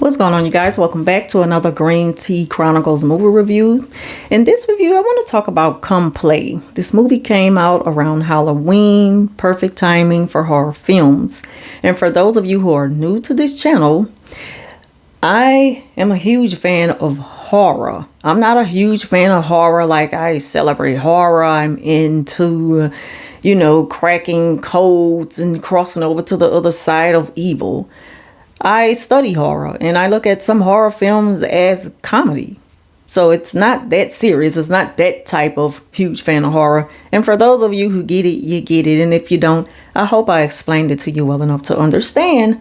What's going on, you guys? Welcome back to another Green Tea Chronicles movie review. In this review, I want to talk about Come Play. This movie came out around Halloween, perfect timing for horror films. And for those of you who are new to this channel, I am a huge fan of horror. I'm not a huge fan of horror like I celebrate horror. I'm into, cracking codes and crossing over to the other side of evil. I study horror and I look at some horror films as comedy. So it's not that serious. It's not that type of huge fan of horror. And for those of you who get it, you get it. And if you don't, I hope I explained it to you well enough to understand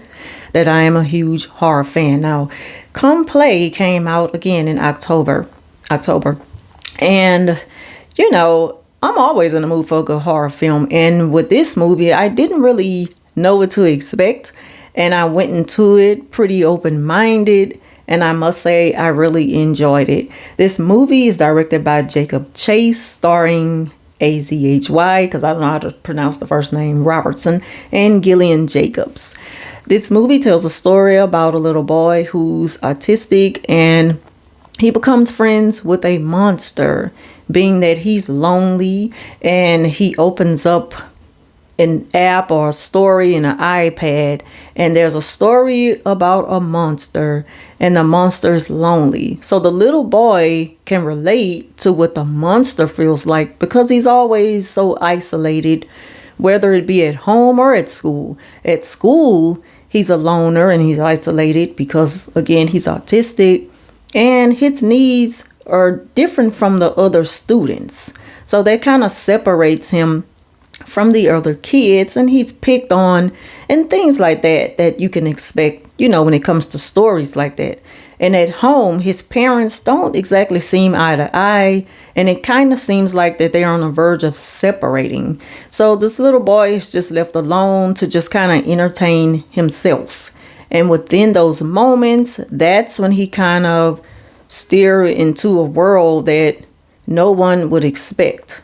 that I am a huge horror fan. Now, Come Play came out again in October. And, I'm always in the mood for a good horror film. And with this movie, I didn't really know what to expect. And I went into it pretty open-minded, and I must say I really enjoyed it. This movie is directed by Jacob Chase, starring AZHY, because I don't know how to pronounce the first name, Robertson, and Gillian Jacobs. This movie tells a story about a little boy who's autistic, and he becomes friends with a monster, being that he's lonely, and he opens up an app or a story in an iPad, and there's a story about a monster, and the monster's lonely. So the little boy can relate to what the monster feels like because he's always so isolated, whether it be at home or at school. At school, he's a loner and he's isolated because, again, he's autistic and his needs are different from the other students. So that kind of separates him from the other kids, and he's picked on and things like that you can expect, when it comes to stories like that. And at home, his parents don't exactly seem eye to eye, and it kind of seems like that they're on the verge of separating. So this little boy is just left alone to just kind of entertain himself. And within those moments, that's when he kind of steers into a world that no one would expect.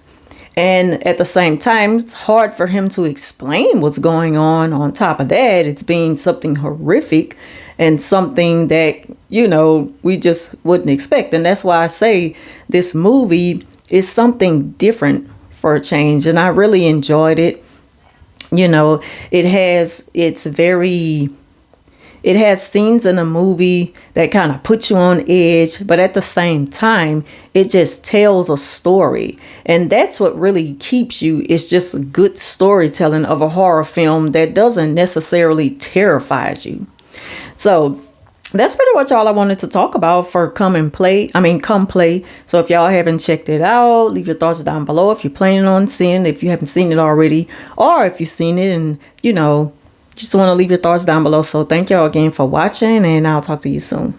And at the same time, it's hard for him to explain what's going on. On top of that, it's being something horrific and something that, we just wouldn't expect. And that's why I say this movie is something different for a change. And I really enjoyed it. It has scenes in the movie that kind of put you on edge, but at the same time, it just tells a story. And that's what really keeps you. It's just good storytelling of a horror film that doesn't necessarily terrify you. So that's pretty much all I wanted to talk about for Come Play. So if y'all haven't checked it out, leave your thoughts down below if you're planning on seeing it, if you haven't seen it already, or if you've seen it and, just want to leave your thoughts down below. So thank y'all again for watching, and I'll talk to you soon.